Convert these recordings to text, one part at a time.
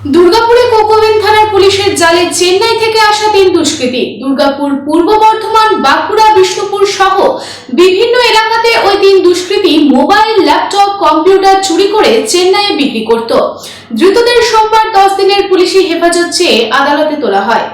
দুর্গাপুরে কোকোভেন থানার পুলিশের জালে চেন্নাই থেকে আসা 3 দুষ্কৃতী দুর্গাপুর, পূর্ব বর্ধমান, বাঁকুড়া, বিষ্ণুপুর সহ বিভিন্ন এলাকাতে ওই 3 দুষ্কৃতী মোবাইল, ল্যাপটপ, কম্পিউটার চুরি করে চেন্নাইয়ে বিক্রি করত। ধৃতদের সোমবার 10 দিনের পুলিশি হেফাজত চেয়ে আদালতে তোলা হয়।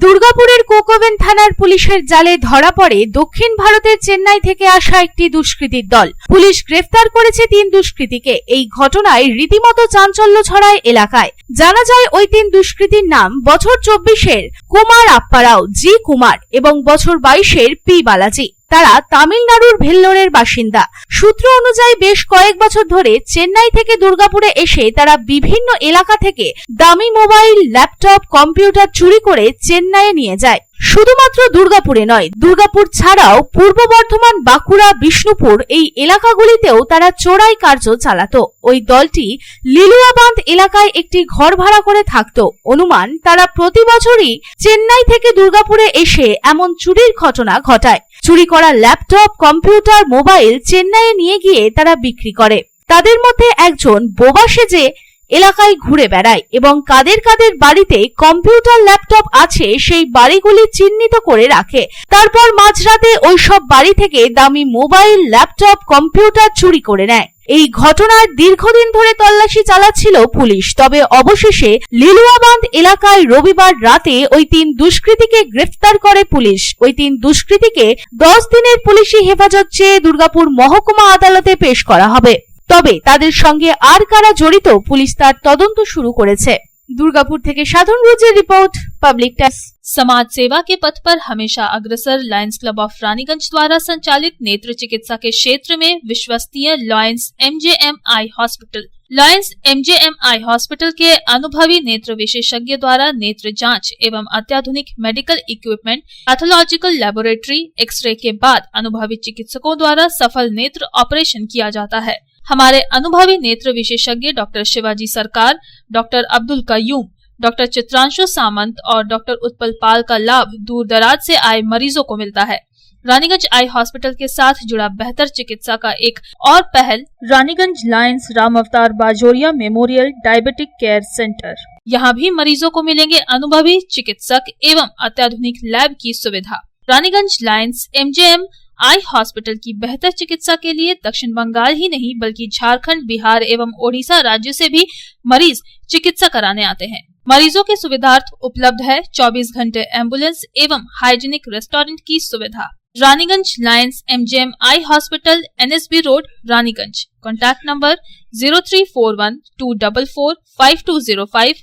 দুর্গাপুরের কোকোভেন থানার পুলিশের জালে ধরা পড়ে দক্ষিণ ভারতের চেন্নাই থেকে আসা একটি দুষ্কৃতীর দল। পুলিশ গ্রেফতার করেছে 3 দুষ্কৃতীকে। এই ঘটনায় রীতিমতো চাঞ্চল্য ছড়ায় এলাকায়। জানা যায় ওই 3 দুষ্কৃতীর নাম বছর 24-এর কুমার আপ্পারাও, জি কুমার এবং বছর 22-এর পি বালাজি। তারা তামিলনাড়ুর ভেল্লোরের বাসিন্দা। সূত্র অনুযায়ী বেশ কয়েক বছর ধরে চেন্নাই থেকে দুর্গাপুরে এসে তারা বিভিন্ন এলাকা থেকে দামি মোবাইল, ল্যাপটপ, কম্পিউটার চুরি করে চেন্নাইয়ে নিয়ে যায়। শুধুমাত্র দুর্গাপুরে নয়, দুর্গাপুর ছাড়াও পূর্ব বর্ধমান, বাঁকুড়া, বিষ্ণুপুর এই এলাকাগুলিতেও তারা চোরাই কার্য চালাতো। ওই দলটি লিলুয়াবাঁধ এলাকায় একটি ঘর ভাড়া করে থাকতো। অনুমান তারা প্রতি বছরই চেন্নাই থেকে দুর্গাপুরে এসে এমন চুরির ঘটনা ঘটায়। চুরি করা ল্যাপটপ, কম্পিউটার, মোবাইল চেন্নাইয়ে নিয়ে গিয়ে তারা বিক্রি করে। তাদের মধ্যে একজন বোবা সেজে এলাকায় ঘুরে বেড়ায় এবং কাদের কাদের বাড়িতে কম্পিউটার, ল্যাপটপ আছে সেই বাড়িগুলি চিহ্নিত করে রাখে। তারপর মাঝরাতে ওইসব বাড়ি থেকে দামি মোবাইল, ল্যাপটপ, কম্পিউটার চুরি করে নেয়। এই ঘটনার দীর্ঘদিন ধরে তল্লাশি চালাচ্ছিল পুলিশ। তবে অবশেষে লিলুয়াবাঁধ এলাকায় রবিবার রাতে ওই 3 দুষ্কৃতীকে গ্রেফতার করে পুলিশ। ওই 3 দুষ্কৃতীকে 10 দিনের পুলিশি হেফাজত চেয়ে দুর্গাপুর মহকুমা আদালতে পেশ করা হবে। তবে তাদের সঙ্গে আর কারা জড়িত পুলিশ তার তদন্ত শুরু করেছে। दुर्गापुर থেকে সাধন রুজের রিপোর্ट, पब्लिक टाइम्स। समाज सेवा के पथ पर हमेशा अग्रसर लायंस क्लब ऑफ रानीगंज द्वारा संचालित नेत्र चिकित्सा के क्षेत्र में विश्वसनीय Lions MJM eye hospital. Lions MJM eye hospital के अनुभवी नेत्र विशेषज्ञ द्वारा नेत्र जांच एवं अत्याधुनिक medical equipment, pathological laboratory, x ray के बाद अनुभवी चिकित्सकों द्वारा सफल नेत्र ऑपरेशन किया जाता है। हमारे अनुभवी नेत्र विशेषज्ञ डॉक्टर शिवाजी सरकार, डॉक्टर अब्दुल कयूम, डॉक्टर चित्रांशु सामंत और डॉक्टर उत्पल पाल का लाभ दूर दराज से आए मरीजों को मिलता है। रानीगंज आई हॉस्पिटल के साथ जुड़ा बेहतर चिकित्सा का एक और पहल रानीगंज लायंस राम अवतार Bajoria memorial diabetic care centre. यहाँ भी मरीजों को मिलेंगे अनुभवी चिकित्सक एवं अत्याधुनिक लैब की सुविधा। Raniganj Lions MJM eye hospital की बेहतर चिकित्सा के लिए दक्षिण बंगाल ही नहीं बल्कि झारखंड, बिहार एवं ओडिशा राज्य से भी मरीज चिकित्सा कराने आते हैं। मरीजों के सुविधार्थ उपलब्ध है 24 घंटे एम्बुलेंस एवं हाइजीनिक रेस्टोरेंट की सुविधा। Raniganj Lions MJM eye hospital, NSB road, Raniganj. Contact number 0341244520,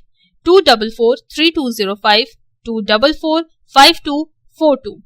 2443205, 2445242।